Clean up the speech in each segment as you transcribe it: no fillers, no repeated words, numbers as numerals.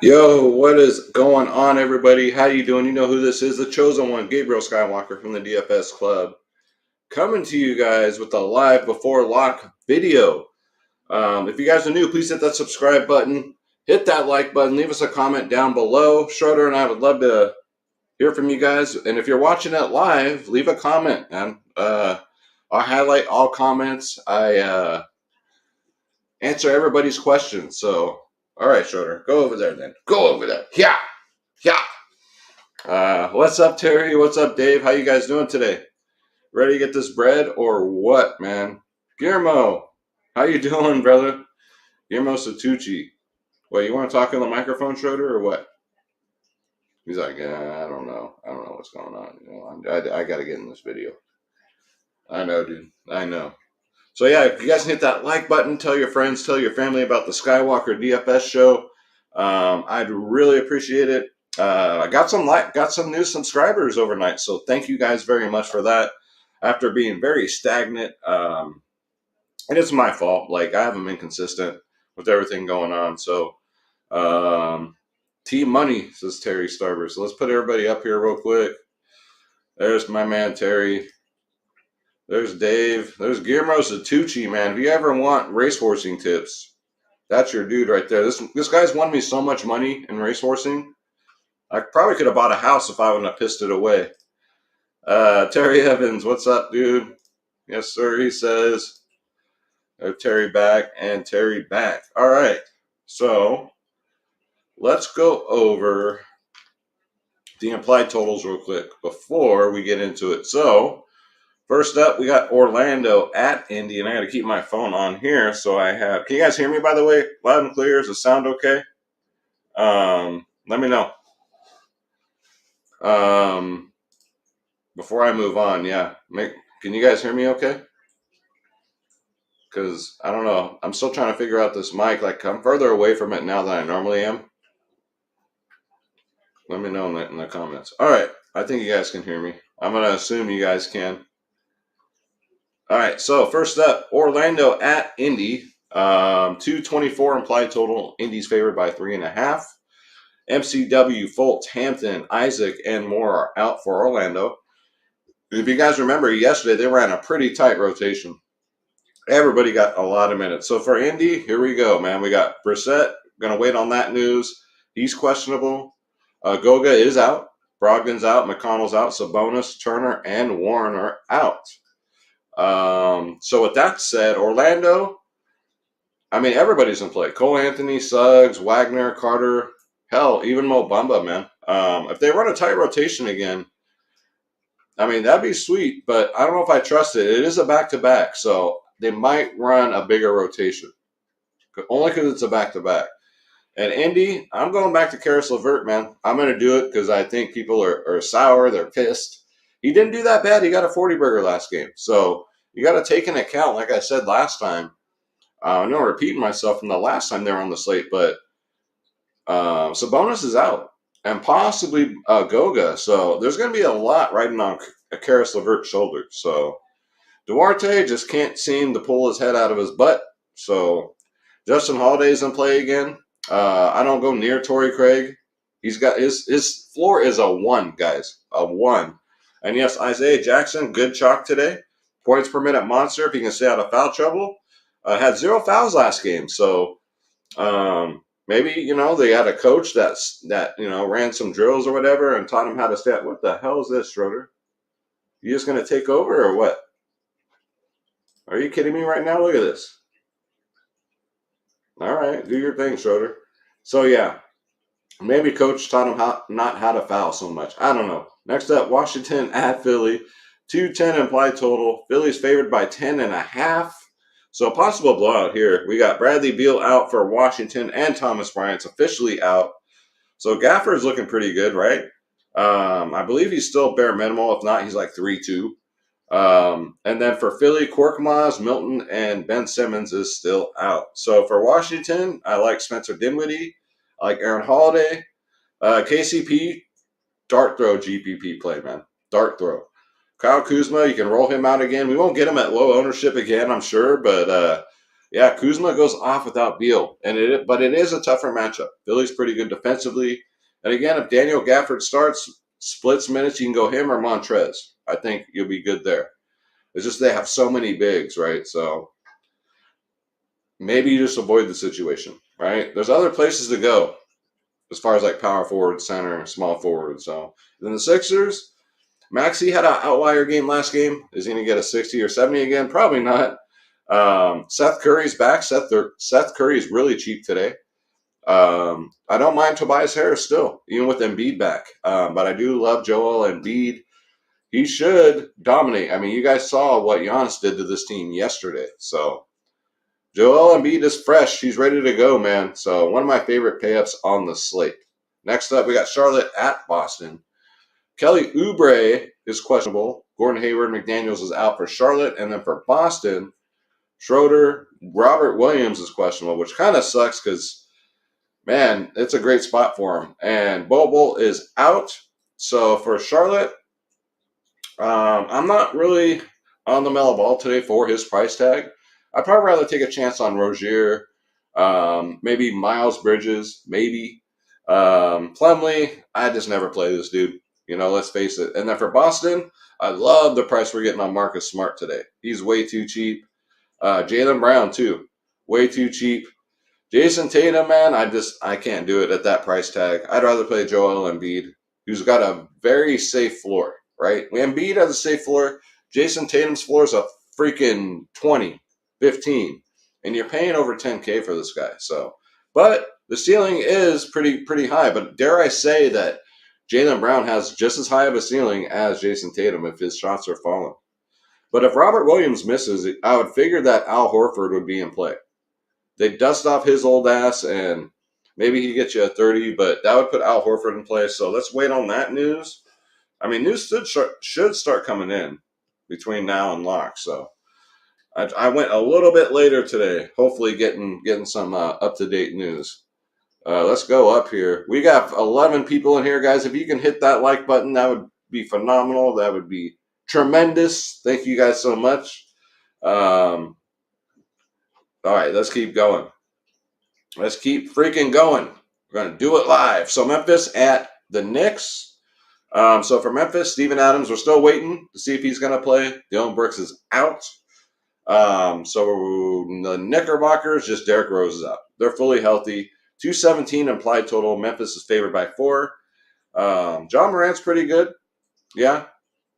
Yo, what is going on, everybody? How you doing? You know who this is, the chosen one, Gabriel Skywalker from the DFS Club, coming to you guys with a live before lock video. If you guys are new, please hit that subscribe button, hit that like button, leave us a comment down below. Schroeder and I would love to hear from you guys. And if you're watching it live, leave a comment, man. I'll highlight all comments. I answer everybody's questions. So, all right, Schroeder, go over there then. Go over there. Yeah, yeah. What's up, Terry? What's up, Dave? How you guys doing today? Ready to get this bread or what, man? Guillermo, how you doing, brother? Guillermo Satucci. Wait, you want to talk on the microphone, Schroeder, or what? He's like, I don't know. I don't know what's going on. I got to get in this video. I know, dude. I know. So yeah, if you guys hit that like button, tell your friends, tell your family about the Skywalker DFS show. I'd really appreciate it. I got some new subscribers overnight, so thank you guys very much for that. After being very stagnant, and it's my fault. Like I haven't been consistent with everything going on. So, Team Money says Terry Starber. So let's put everybody up here real quick. There's my man Terry. There's Dave. There's Guillermo Satucci, man. If you ever want racehorsing tips, that's your dude right there. This guy's won me so much money in racehorsing. I probably could have bought a house if I wouldn't have pissed it away. Terry Evans, what's up, dude? Yes, sir, he says. Terry back and Terry back. All right. So let's go over the implied totals real quick before we get into it. So first up, we got Orlando at Indy, and I got to keep my phone on here. So I have. Can you guys hear me, by the way? Loud and clear. Does it sound okay? Let me know. Before I move on, yeah. Can you guys hear me okay? Because I don't know. I'm still trying to figure out this mic. Like, I'm further away from it now than I normally am. Let me know in the comments. All right. I think you guys can hear me. I'm going to assume you guys can. All right. So, first up, Orlando at Indy. 224 implied total. Indy's favored by 3.5. MCW, Fultz, Hampton, Isaac, and more are out for Orlando. If you guys remember, yesterday they ran a pretty tight rotation. Everybody got a lot of minutes. So for Indy, here we go, man. We got Brissett. Going to wait on that news. He's questionable. Goga is out. Brogdon's out. McConnell's out. Sabonis, Turner, and Warren are out. So with that said, Orlando, I mean, everybody's in play. Cole Anthony, Suggs, Wagner, Carter, hell, even Mo Bamba, man. If they run a tight rotation again, I mean, that'd be sweet, but I don't know if I trust it. It is a back-to-back, so they might run a bigger rotation. Only because it's a back-to-back. And Indy, I'm going back to Karis LeVert, man. I'm going to do it because I think people are sour. They're pissed. He didn't do that bad. He got a 40-burger last game. So you got to take into account, like I said last time, I know I'm repeating myself from the last time they were on the slate, but Sabonis is out. And possibly Goga. So there's going to be a lot riding on Karis LeVert's shoulders. So Duarte just can't seem to pull his head out of his butt. So Justin Holiday's in play again. I don't go near Torrey Craig. He's got his floor is a 1, guys. A 1. And yes, Isaiah Jackson, good chalk today. Points per minute monster if he can stay out of foul trouble. Had 0 fouls last game. So maybe, they had a coach that ran some drills or whatever and taught him how to stay out. What the hell is this, Schroeder? You just going to take over or what? Are you kidding me right now? Look at this. All right, do your thing, Schroeder. So, yeah, maybe coach taught him not how to foul so much. I don't know. Next up, Washington at Philly. 210 implied total. Philly's favored by 10.5. So, a possible blowout here. We got Bradley Beal out for Washington and Thomas Bryant's officially out. So, Gaffer's looking pretty good, right? I believe he's still bare minimal. If not, he's like 3-2. And then for Philly, Korkmaz, Milton, and Ben Simmons is still out. So for Washington, I like Spencer Dinwiddie. I like Aaron Holiday. KCP, dart throw GPP play, man. Dart throw. Kyle Kuzma, you can roll him out again. We won't get him at low ownership again, I'm sure. But, Yeah, Kuzma goes off without Beal, but it is a tougher matchup. Philly's pretty good defensively, and again, if Daniel Gafford splits minutes, you can go him or Montrez. I think you'll be good there. It's just they have so many bigs, right? So maybe you just avoid the situation, right? There's other places to go as far as like power forward, center, small forward. So then the Sixers, Maxey had an outlier game last game. Is he going to get a 60 or 70 again? Probably not. Seth Curry's back. Seth Curry is really cheap today. I don't mind Tobias Harris still, even with Embiid back. But I do love Joel Embiid. He should dominate. I mean, you guys saw what Giannis did to this team yesterday. So Joel Embiid is fresh. He's ready to go, man. So one of my favorite pay-ups on the slate. Next up, we got Charlotte at Boston. Kelly Oubre is questionable. Gordon Hayward McDaniels is out for Charlotte. And then for Boston, Schroeder, Robert Williams is questionable, which kind of sucks because, man, it's a great spot for him. And Bobo is out. So for Charlotte, I'm not really on the Melo Ball today for his price tag. I'd probably rather take a chance on Rozier, maybe Miles Bridges, maybe. Plumlee, I just never play this dude. Let's face it. And then for Boston, I love the price we're getting on Marcus Smart today. He's way too cheap. Jaylen Brown, too. Way too cheap. Jason Tatum, man, I can't do it at that price tag. I'd rather play Joel Embiid, who's got a very safe floor, right? Embiid has a safe floor. Jason Tatum's floor is a freaking 20, 15. And you're paying over 10K for this guy. So, but the ceiling is pretty high. But dare I say that Jaylen Brown has just as high of a ceiling as Jason Tatum if his shots are falling. But if Robert Williams misses, I would figure that Al Horford would be in play. They dust off his old ass, and maybe he gets you a 30, but that would put Al Horford in play. So let's wait on that news. I mean, news should start coming in between now and lock. So I went a little bit later today, hopefully getting some up-to-date news. Let's go up here. We got 11 people in here, guys. If you can hit that like button, that would be phenomenal. That would be tremendous. Thank you guys so much. All right, let's keep going. Let's keep freaking going. We're going to do it live. So Memphis at the Knicks. So for Memphis, Steven Adams, we're still waiting to see if he's going to play. Dylan Brooks is out. So the Knickerbockers, just Derrick Rose is out. They're fully healthy. 217 implied total. Memphis is favored by 4. John Morant's pretty good. Yeah,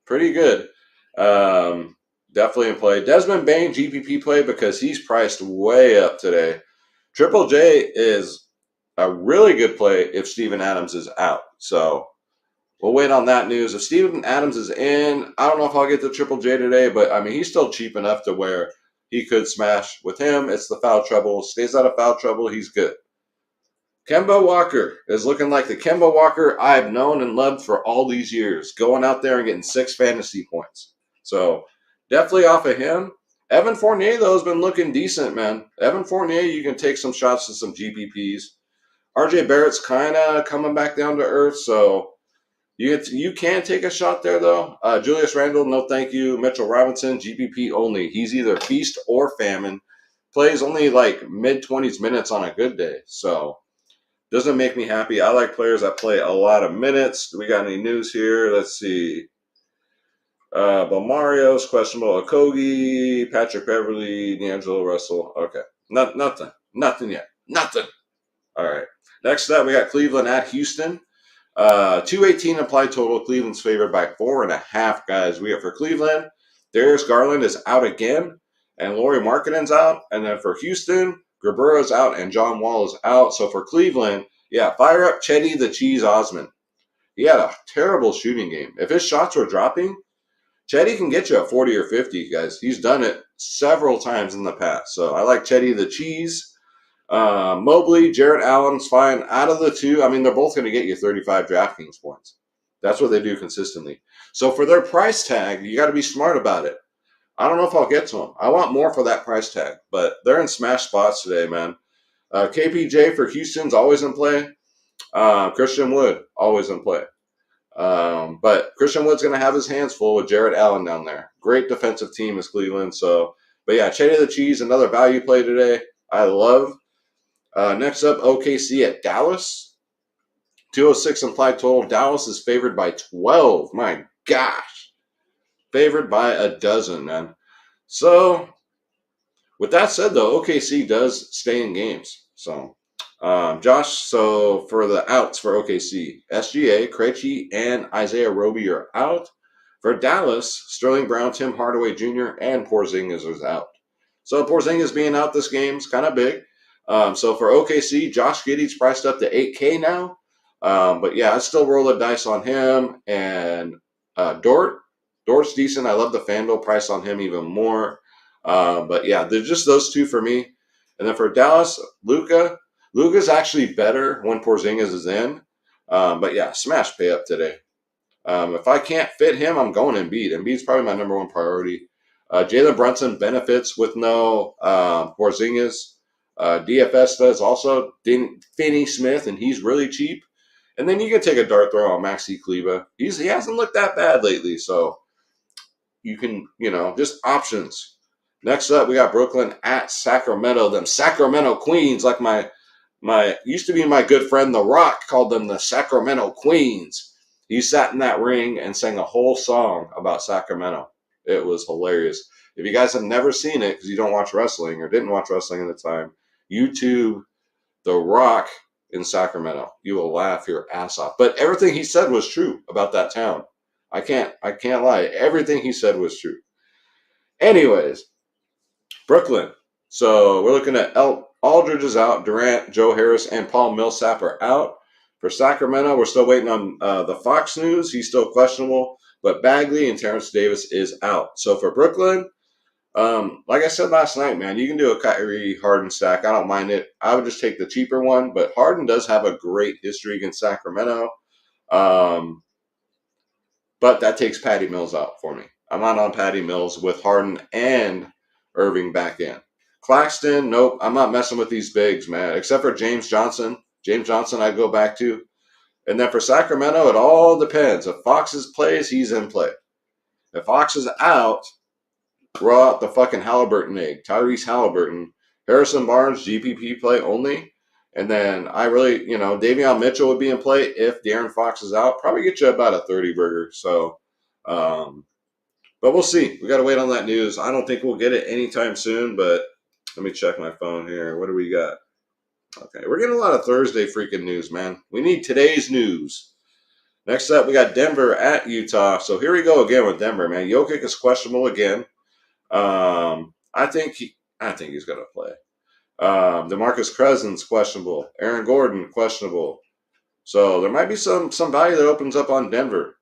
pretty good. Definitely in play. Desmond Bane, GPP play because he's priced way up today. Triple J is a really good play if Steven Adams is out. So we'll wait on that news. If Steven Adams is in, I don't know if I'll get the Triple J today, but I mean, he's still cheap enough to where he could smash. With him, it's the foul trouble. Stays out of foul trouble, he's good. Kemba Walker is looking like the Kemba Walker I've known and loved for all these years, going out there and getting 6 fantasy points. So definitely off of him. Evan Fournier, though, has been looking decent, man. Evan Fournier, you can take some shots to some GPPs. RJ Barrett's kind of coming back down to earth, so you can take a shot there, though. Julius Randle, no thank you. Mitchell Robinson, GPP only. He's either feast or famine. Plays only like mid-20s minutes on a good day, so doesn't make me happy. I like players that play a lot of minutes. Do we got any news here? Let's see. Bomario's questionable. Okogie, Patrick Beverly, D'Angelo Russell. Okay. Nothing. Nothing yet. Nothing. All right. Next up, we got Cleveland at Houston. 218 implied total. Cleveland's favored by 4.5, guys. We have for Cleveland, Darius Garland is out again, and Lauri Markkanen's out. And then for Houston, Grabura's out, and John Wall is out. So for Cleveland, yeah, fire up Chetty the Cheese Osman. He had a terrible shooting game. If his shots were dropping, Chetty can get you a 40 or 50, guys. He's done it several times in the past. So I like Chetty the Cheese. Mobley, Jarrett Allen's fine. Out of the two, I mean, they're both going to get you 35 DraftKings points. That's what they do consistently. So for their price tag, you got to be smart about it. I don't know if I'll get to them. I want more for that price tag, but they're in smash spots today, man. KPJ for Houston's always in play. Christian Wood, always in play. But Christian Wood's going to have his hands full with Jarrett Allen down there. Great defensive team is Cleveland, so But yeah, Chetty the Cheese, another value play today. I love. Next up, OKC at Dallas. 206 implied total. Dallas is favored by 12. My gosh. Favored by a dozen, man. So, with that said, though, OKC does stay in games. So, Josh, so for the outs for OKC, SGA, Krejci, and Isaiah Roby are out. For Dallas, Sterling Brown, Tim Hardaway Jr., and Porzingis is out. So Porzingis being out this game is kind of big. So for OKC, Josh Giddey's priced up to 8K now. But yeah, I still roll the dice on him. And Dort's decent. I love the Fanduel price on him even more. But yeah, they're just those two for me. And then for Dallas, Luka's actually better when Porzingis is in. But yeah, smash pay up today. If I can't fit him, I'm going Embiid. Embiid's probably my number one priority. Jalen Brunson benefits with no Porzingis. DFS does also. Finney Smith, and he's really cheap. And then you can take a dart throw on Maxi Kleba. He hasn't looked that bad lately, so you can, just options. Next up, we got Brooklyn at Sacramento. Them Sacramento Queens, like my used to be my good friend The Rock called them the Sacramento Queens. He sat in that ring and sang a whole song about Sacramento. It was hilarious. If you guys have never seen it because you don't watch wrestling or didn't watch wrestling at the time, YouTube The Rock in Sacramento. You will laugh your ass off. But everything he said was true about that town. I can't lie. Everything he said was true. Anyways, Brooklyn. So we're looking at Aldridge is out, Durant, Joe Harris, and Paul Millsap are out. For Sacramento, we're still waiting on the Fox News. He's still questionable, but Bagley and Terrence Davis is out. So for Brooklyn, like I said last night, man, you can do a Kyrie Harden stack. I don't mind it. I would just take the cheaper one, but Harden does have a great history against Sacramento. But that takes Patty Mills out for me. I'm not on Patty Mills with Harden and Irving back in. Claxton, nope. I'm not messing with these bigs, man, except for James Johnson. James Johnson I'd go back to. And then for Sacramento, it all depends. If Fox plays, he's in play. If Fox is out, roll out the fucking Halliburton egg. Tyrese Halliburton. Harrison Barnes, GPP play only. And then I really, Davion Mitchell would be in play if De'Aaron Fox is out. Probably get you about a 30 burger. So, but we'll see. We got to wait on that news. I don't think we'll get it anytime soon, but let me check my phone here. What do we got? Okay, we're getting a lot of Thursday freaking news, man. We need today's news. Next up, we got Denver at Utah. So here we go again with Denver, man. Jokic is questionable again. I think he's going to play. DeMarcus Cousins questionable. Aaron Gordon questionable. So there might be some value that opens up on Denver.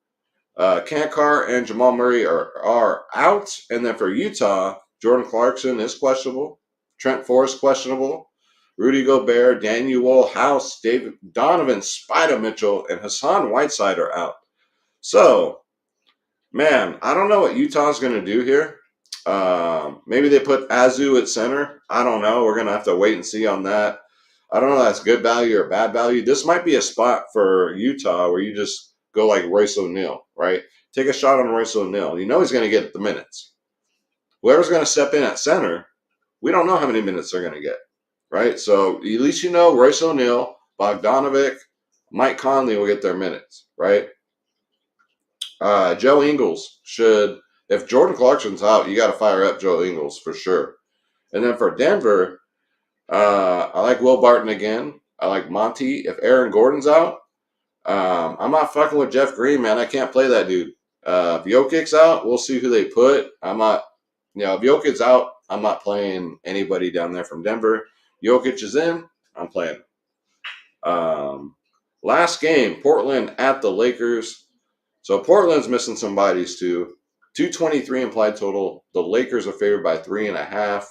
Kankar and Jamal Murray are out. And then for Utah, Jordan Clarkson is questionable. Trent Forrest questionable. Rudy Gobert, Daniel House, David Donovan, Spider Mitchell, and Hassan Whiteside are out. So, man, I don't know what Utah's going to do here. Maybe they put Azu at center. I don't know. We're going to have to wait and see on that. I don't know if that's good value or bad value. This might be a spot for Utah where you just go like Royce O'Neal, right? Take a shot on Royce O'Neal. You know he's going to get the minutes. Whoever's going to step in at center, we don't know how many minutes they're going to get. Right, so at least you know Royce O'Neal, Bogdanovic, Mike Conley will get their minutes, right? Joe Ingles should, if Jordan Clarkson's out, you got to fire up Joe Ingles for sure. And then for Denver, I like Will Barton again. I like Monty. If Aaron Gordon's out, I'm not fucking with Jeff Green, man. I can't play that dude. If Jokic's out, we'll see who they put. I'm not, if Jokic's out, I'm not playing anybody down there from Denver. Jokic is in, I'm playing. Last game, Portland at the Lakers. So Portland's missing some bodies too. 223 implied total. The Lakers are favored by 3.5.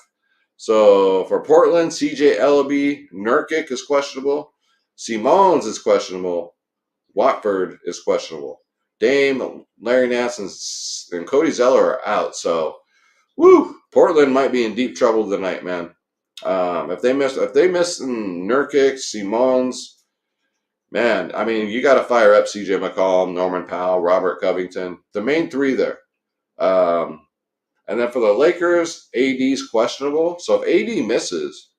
So for Portland, CJ Ellaby, Nurkic is questionable. Simons is questionable. Watford is questionable. Dame, Larry Nance, and Cody Zeller are out. So, Portland might be in deep trouble tonight, man. If they miss Nurkic, Simons, man, I mean, you got to fire up CJ McCollum, Norman Powell, Robert Covington, the main three there. And then for the Lakers, AD's questionable. So if AD misses,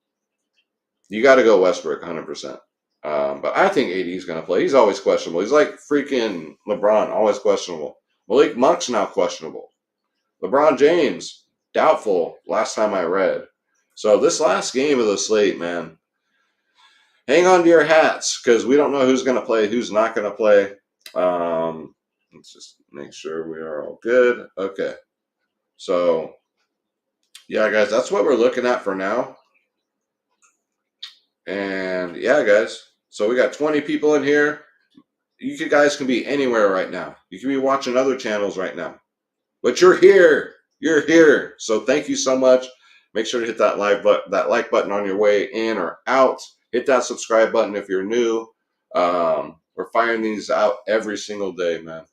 you got to go Westbrook 100%. But I think AD is going to play. He's always questionable. He's like freaking LeBron, always questionable. Malik Monk's now questionable. LeBron James, doubtful last time I read. So this last game of the slate, man, hang on to your hats because we don't know who's going to play, who's not going to play. Let's just make sure we are all good. Okay. So, yeah, guys, that's what we're looking at for now. And, yeah, guys, so we got 20 people in here. You guys can be anywhere right now. You can be watching other channels right now. But you're here. You're here. So thank you so much. Make sure to hit that like button on your way in or out. Hit that subscribe button if you're new. We're firing these out every single day, man.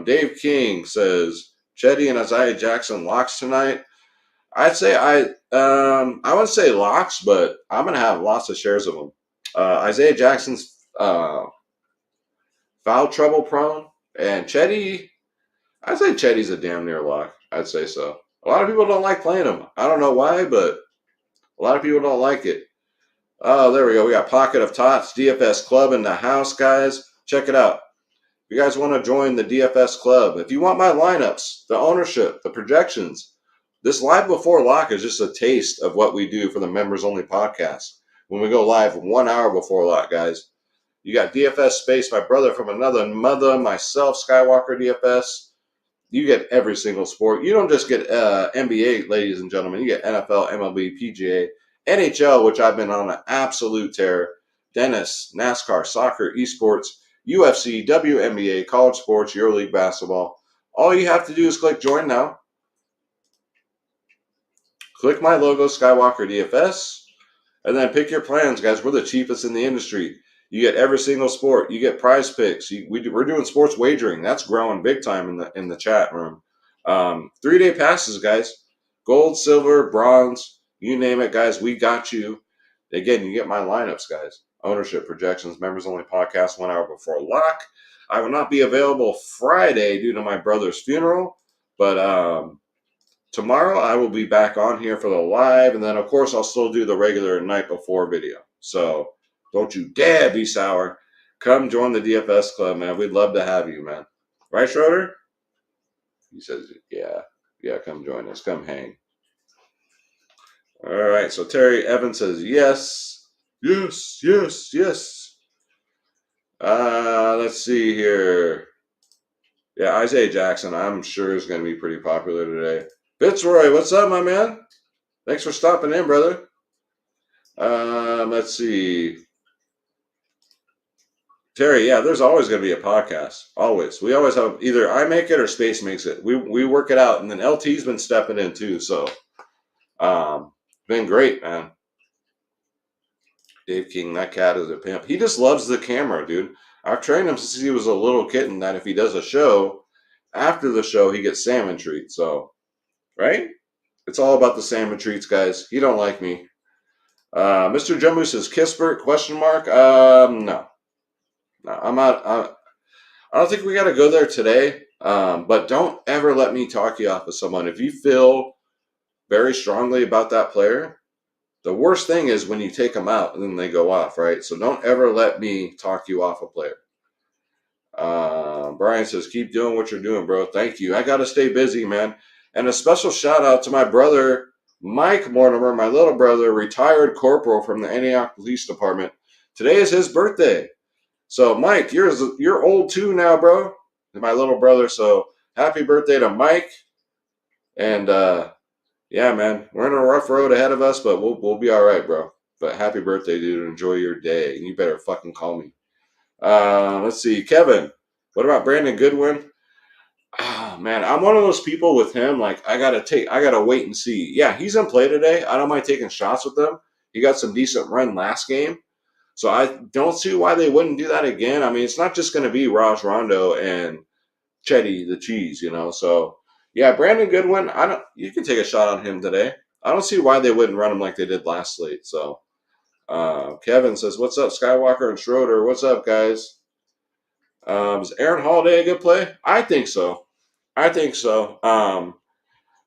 Dave King says, Chetty and Isaiah Jackson locks tonight. I'd say I wouldn't say locks, but I'm going to have lots of shares of them. Isaiah Jackson's foul trouble prone. And Chetty, I'd say Chetty's a damn near lock. I'd say so. A lot of people don't like playing him. I don't know why, but a lot of people don't like it. Oh, there we go. We got Pocket of Tots, DFS Club in the house, guys. Check it out. If you guys want to join the DFS Club, if you want my lineups, the ownership, the projections, this live before lock is just a taste of what we do for the members only podcast. When we go live 1 hour before lock, guys. You got DFS Space, my brother from another mother, myself, Skywalker DFS. You get every single sport. You don't just get NBA, ladies and gentlemen. You get NFL, MLB, PGA, NHL, which I've been on an absolute tear. Tennis, NASCAR, soccer, esports, UFC, WNBA, college sports, EuroLeague basketball. All you have to do is click join now. Click my logo, Skywalker DFS, and then pick your plans, guys. We're the cheapest in the industry. You get every single sport. You get prize picks. We're doing sports wagering. That's growing big time in the chat room. 3-day passes, guys. Gold, silver, bronze, you name it, guys. We got you. Again, you get my lineups, guys. Ownership projections, members only podcast 1 hour before lock. I will not be available Friday due to my brother's funeral, but tomorrow I will be back on here for the live, and then of course I'll still do the regular night before video. So don't you dare be sour. Come join the DFS Club, man. We'd love to have you, man. Right, Schroeder? He says, yeah. Yeah, come join us. Come hang. All right, so Terry Evans says, yes. Yes, yes, yes. Let's see here. Yeah, Isaiah Jackson, I'm sure is going to be pretty popular today. Fitzroy, what's up, my man? Thanks for stopping in, brother. Let's see. Terry, yeah, there's always going to be a podcast. Always. We always have either I make it or Space makes it. We work it out. And then LT's been stepping in too. So, been great, man. Dave King, that cat is a pimp. He just loves the camera, dude. I've trained him since he was a little kitten that if he does a show, after the show, he gets salmon treats. So, right? It's all about the salmon treats, guys. He don't like me. Mr. Jumbo says, Kispert, question mark? No. No, I'm out. I don't think we got to go there today, but don't ever let me talk you off of someone. If you feel very strongly about that player, the worst thing is when you take them out and then they go off, right? So don't ever let me talk you off a player. Brian says, keep doing what you're doing, bro. Thank you. I got to stay busy, man. And a special shout out to my brother, Mike Mortimer, my little brother, retired corporal from the Antioch Police Department. Today is his birthday. So, Mike, you're old too now, bro. My little brother. So, happy birthday to Mike. And, yeah, man, we're in a rough road ahead of us, but we'll be all right, bro. But happy birthday, dude. Enjoy your day. And you better fucking call me. Let's see. Kevin, what about Brandon Goodwin? Oh, man, I'm one of those people with him. Like, I got to wait and see. Yeah, he's in play today. I don't mind taking shots with him. He got some decent run last game. So I don't see why they wouldn't do that again. I mean, it's not just going to be Raj Rondo and Chetty the Cheese, you know. So, yeah, Brandon Goodwin, you can take a shot on him today. I don't see why they wouldn't run him like they did last slate. So, Kevin says, what's up, Skywalker and Schroeder? What's up, guys? Is Aaron Holiday a good play? I think so.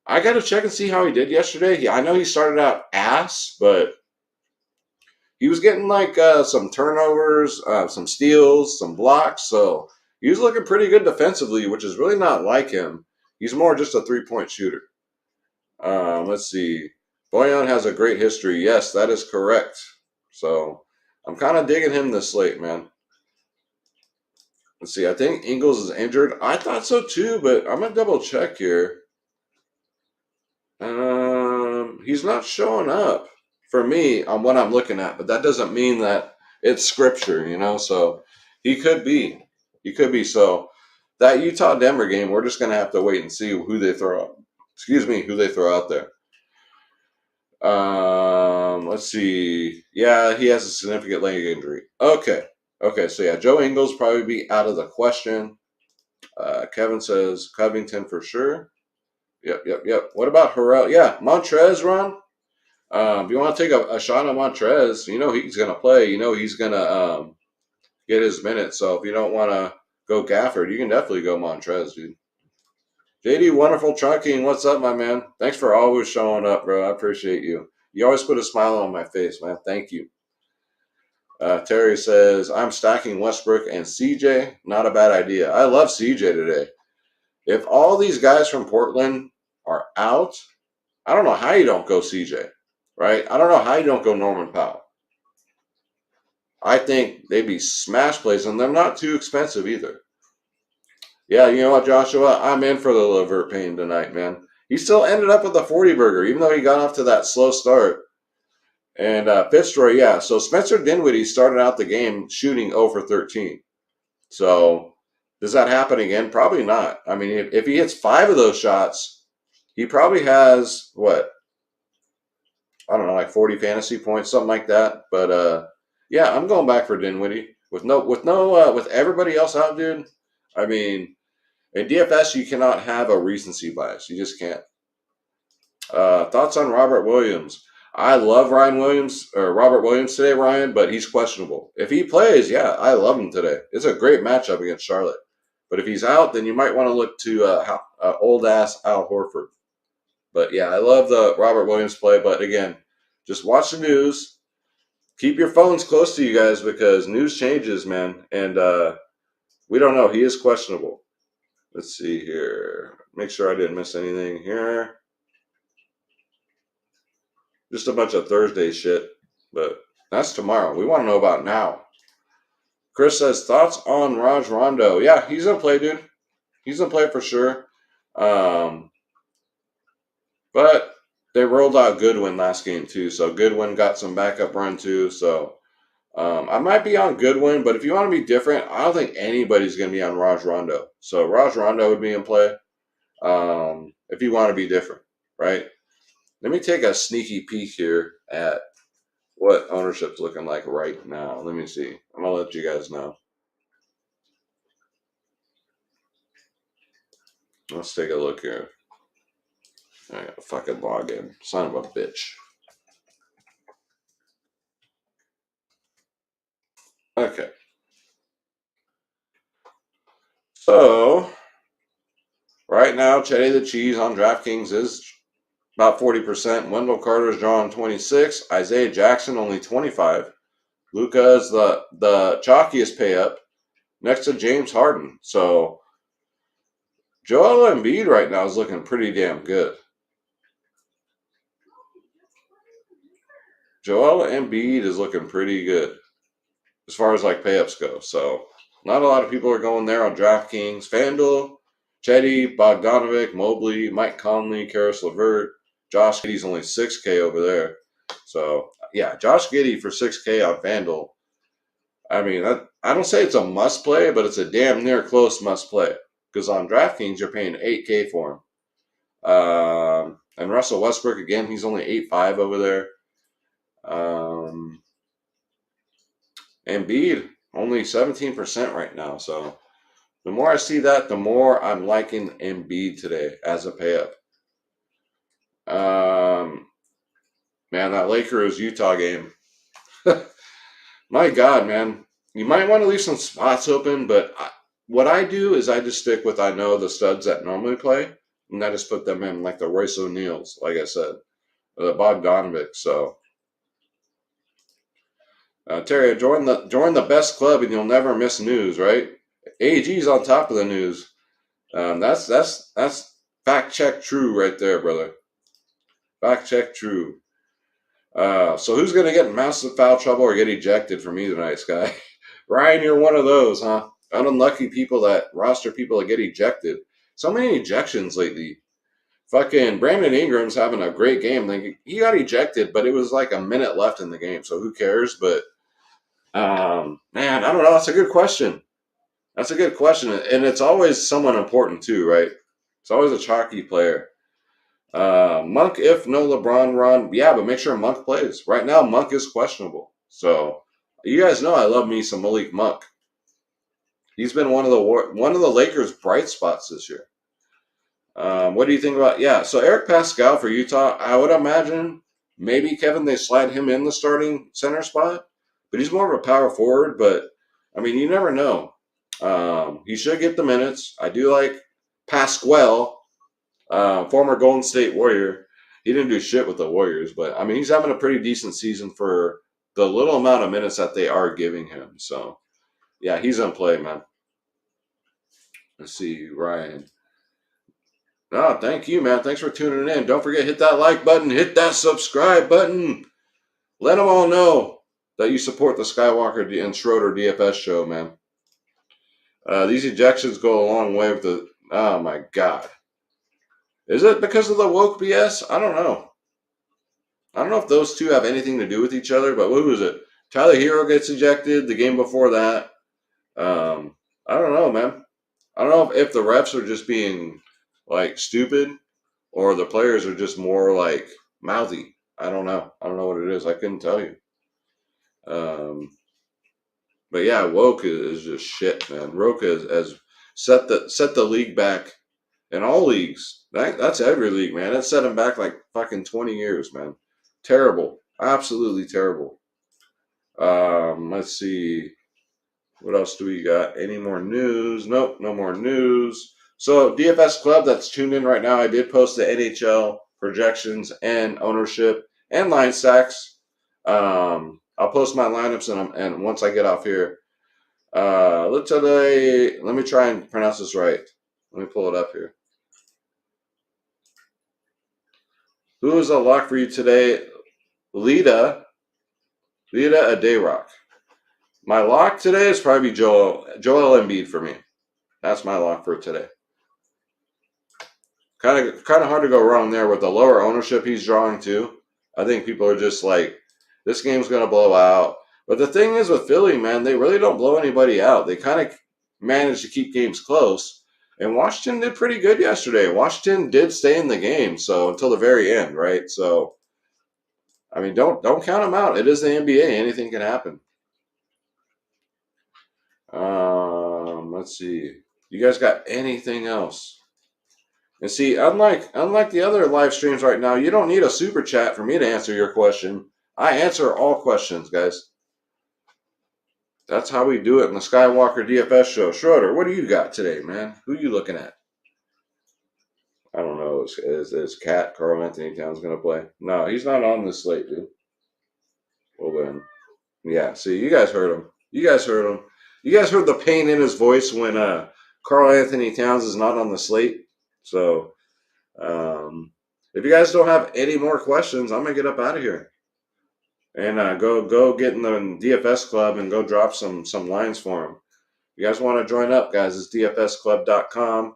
I got to check and see how he did yesterday. I know he started out ass, but he was getting like some turnovers, some steals, some blocks. So he was looking pretty good defensively, which is really not like him. He's more just a 3-point shooter. Let's see. Boyan has a great history. Yes, that is correct. So I'm kind of digging him this slate, man. Let's see. I think Ingles is injured. I thought so too, but I'm gonna double check here. He's not showing up for me on what I'm looking at, but that doesn't mean that it's scripture, you know. So he could be. He could be. So that Utah Denver game, we're just gonna have to wait and see who they throw out. Excuse me, who they throw out there. Let's see. Yeah, he has a significant leg injury. Okay. So yeah, Joe Ingles probably be out of the question. Kevin says Covington for sure. Yep. What about Harrell? Yeah, Montrez, Ron. If you want to take a shot on Montrez, you know he's going to play. You know he's going to get his minutes. So if you don't want to go Gafford, you can definitely go Montrez, dude. JD, wonderful trunking. What's up, my man? Thanks for always showing up, bro. I appreciate you. You always put a smile on my face, man. Thank you. Terry says, I'm stacking Westbrook and CJ. Not a bad idea. I love CJ today. If all these guys from Portland are out, I don't know how you don't go CJ, right? I don't know how you don't go Norman Powell. I think they'd be smash plays, and they're not too expensive either. Yeah, you know what, Joshua? I'm in for the Levert Payne tonight, man. He still ended up with a 40 burger, even though he got off to that slow start. And Fitzroy, yeah. So Spencer Dinwiddie started out the game shooting 0 for 13. So does that happen again? Probably not. I mean, if he hits 5 of those shots, he probably has, what? I don't know, like 40 fantasy points, something like that. But yeah, I'm going back for Dinwiddie with everybody else out, dude. I mean, in DFS, you cannot have a recency bias. You just can't. Thoughts on Robert Williams? I love Robert Williams today, Ryan, but he's questionable. If he plays, yeah, I love him today. It's a great matchup against Charlotte. But if he's out, then you might want to look to old ass Al Horford. But yeah, I love the Robert Williams play. But again, just watch the news. Keep your phones close to you guys because news changes, man. And we don't know. He is questionable. Let's see here. Make sure I didn't miss anything here. Just a bunch of Thursday shit. But that's tomorrow. We want to know about now. Chris says, thoughts on Raj Rondo? Yeah, he's going to play, dude. He's going to play for sure. But they rolled out Goodwin last game, too. So Goodwin got some backup run, too. So I might be on Goodwin, but if you want to be different, I don't think anybody's going to be on Raj Rondo. So Raj Rondo would be in play if you want to be different, right? Let me take a sneaky peek here at what ownership's looking like right now. Let me see. I'm going to let you guys know. Let's take a look here. I gotta fucking log in. Son of a bitch. Okay. So, right now, Chetty the Cheese on Draftkings is about 40%. Wendell Carter's drawing 26. Isaiah Jackson only 25. Luka is the chalkiest pay up next to James Harden. So, Joel Embiid right now is looking pretty damn good. Joel Embiid is looking pretty good as far as like pay ups go. So, not a lot of people are going there on DraftKings. Fanduel, Chetty, Bogdanovic, Mobley, Mike Conley, Karis LeVert. Josh Giddey's only 6K over there. So, yeah, Josh Giddey for 6K on FanDuel. I mean, I don't say it's a must play, but it's a damn near close must play. Because on DraftKings, you're paying 8K for him. And Russell Westbrook, again, he's only 8.5 over there. Embiid, only 17% right now. So, the more I see that, the more I'm liking Embiid today as a pay up. Man, that Lakers-Utah game. My God, man. You might want to leave some spots open, but what I do is I just stick with I know the studs that normally play. And I just put them in like the Royce O'Neals, like I said, or the Bogdanovic. So Terry, join the best club and you'll never miss news, right? AG's on top of the news. That's fact check true right there, brother. Fact check true. So who's gonna get in massive foul trouble or get ejected for me tonight, Sky? Ryan, you're one of those, huh? Unlucky people that roster people that get ejected. So many ejections lately. Fucking Brandon Ingram's having a great game. Like, he got ejected, but it was like a minute left in the game, so who cares? But man, I don't know. That's a good question. That's a good question, and it's always someone important too, right? It's always a chalky player. Monk, if no LeBron run, yeah, but make sure Monk plays. Right now, Monk is questionable. So you guys know I love me some Malik Monk. He's been one of the Lakers' bright spots this year. What do you think about? Yeah, so Eric Pascal for Utah, I would imagine maybe Kevin they slide him in the starting center spot, but he's more of a power forward. But I mean, you never know. He should get the minutes. I do like Pasquale, former Golden State Warrior. He didn't do shit with the Warriors, but I mean, he's having a pretty decent season for the little amount of minutes that they are giving him. So yeah, he's in play, man. Let's see, Ryan. Oh, thank you, man. Thanks for tuning in. Don't forget, hit that like button, hit that subscribe button. Let them all know that you support the Skywalker and Schroeder DFS show, man. These ejections go a long way with the. Oh my God. Is it because of the woke BS? I don't know. I don't know if those two have anything to do with each other, but what was it? Tyler Hero gets ejected the game before that. I don't know, man. I don't know if the refs are just being like stupid or the players are just more like mouthy. I don't know. I don't know what it is. I couldn't tell you. But yeah, woke is just shit, man. Roke has set the league back in all leagues. That's every league, man. That set him back like fucking 20 years, man. Terrible. Absolutely terrible. Let's see. What else do we got? Any more news? Nope, no more news. So DFS Club that's tuned in right now, I did post the NHL projections and ownership and line stacks. I'll post my lineups and once I get off here. Let me try and pronounce this right. Let me pull it up here. Who is a lock for you today? Lita Adayrock. My lock today is probably Joel Embiid for me. That's my lock for today. Kind of hard to go wrong there with the lower ownership he's drawing too. I think people are just like, this game's going to blow out. But the thing is with Philly, man, they really don't blow anybody out. They kind of manage to keep games close. And Washington did pretty good yesterday. Washington did stay in the game, so until the very end, right? So, I mean, don't count them out. It is the NBA. Anything can happen. Let's see. You guys got anything else? And see, unlike the other live streams right now, you don't need a super chat for me to answer your question. I answer all questions, guys. That's how we do it in the Skywalker DFS show. Schroeder, what do you got today, man? Who you looking at? I don't know. Is Cat Carl Anthony Towns going to play? No, he's not on this slate, dude. Well, then. Yeah, see, you guys heard him. You guys heard him. You guys heard the pain in his voice when Carl Anthony Towns is not on the slate. So, if you guys don't have any more questions, I'm going to get up out of here. And go get in the DFS club and go drop some lines for him. If you guys want to join up, guys, it's dfsclub.com.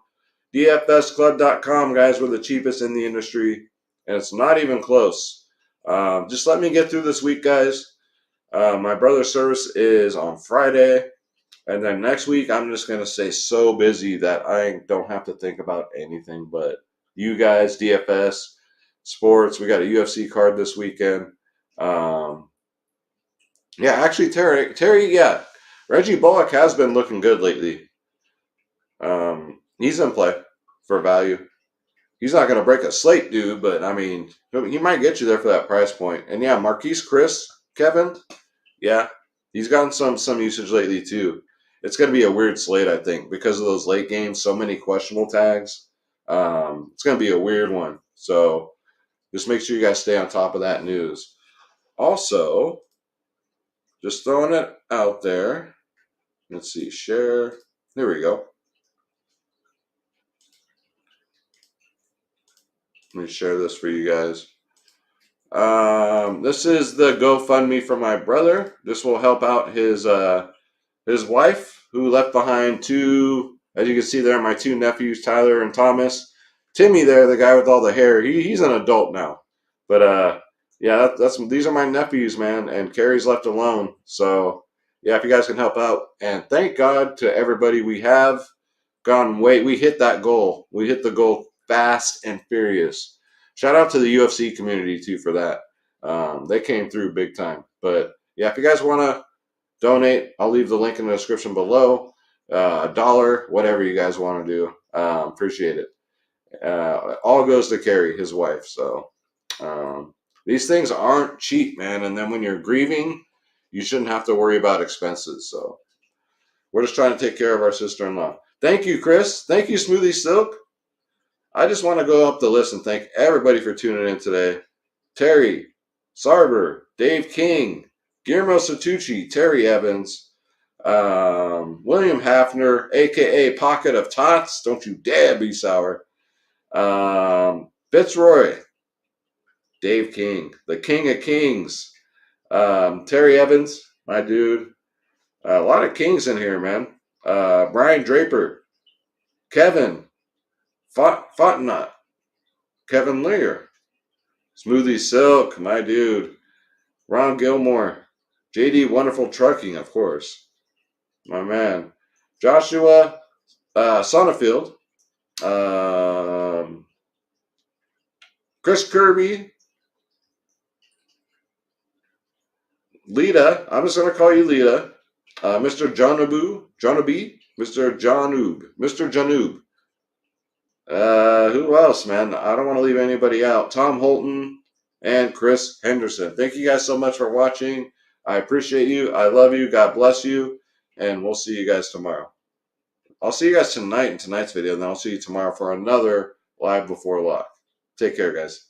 dfsclub.com, guys, we're the cheapest in the industry, and it's not even close. Just let me get through this week, guys. My brother's service is on Friday, and then next week I'm just going to stay so busy that I don't have to think about anything but you guys, DFS, sports. We got a UFC card this weekend. Yeah, actually, Terry, yeah. Reggie Bullock has been looking good lately. He's in play for value. He's not going to break a slate, dude, but I mean, he might get you there for that price point. And yeah, Marquise Chris, Kevin, yeah, he's gotten some usage lately too. It's going to be a weird slate, I think, because of those late games, so many questionable tags. It's going to be a weird one. So just make sure you guys stay on top of that news. Also, just throwing it out there. Let's see, share. There we go. Let me share this for you guys. This is the GoFundMe for my brother. This will help out his wife, who left behind two, as you can see there, my two nephews, Tyler and Thomas. Timmy there, the guy with all the hair, he's an adult now. But yeah, these are my nephews, man, and Carrie's left alone. So yeah, if you guys can help out, and thank God to everybody, we have gone we hit that goal. We hit the goal fast and furious. Shout out to the UFC community too for that. They came through big time. But yeah, if you guys want to donate, I'll leave the link in the description below. $1, whatever you guys want to do. Appreciate it. All goes to Carrie, his wife. So these things aren't cheap, man. And then when you're grieving, you shouldn't have to worry about expenses. So we're just trying to take care of our sister-in-law. Thank you, Chris. Thank you, Smoothie Silk. I just want to go up the list and thank everybody for tuning in today. Terry, Sarber, Dave King, Guillermo Satucci, Terry Evans, William Hafner, a.k.a. Pocket of Tots. Don't you dare be sour. Fitzroy, Dave King, the King of Kings. Terry Evans, my dude. A lot of Kings in here, man. Brian Draper, Kevin, Fontenot, Kevin Lear, Smoothie Silk, my dude. Ron Gilmore, JD Wonderful Trucking, of course, my man. Joshua Sonnefield, Chris Kirby, Lita. I'm just going to call you Lita. Mr. Jonabu, Mr. Janoob. Who else, man? I don't want to leave anybody out. Tom Holton and Chris Henderson. Thank you guys so much for watching. I appreciate you. I love you. God bless you. And we'll see you guys tomorrow. I'll see you guys tonight in tonight's video, and then I'll see you tomorrow for another Live Before Lock. Take care, guys.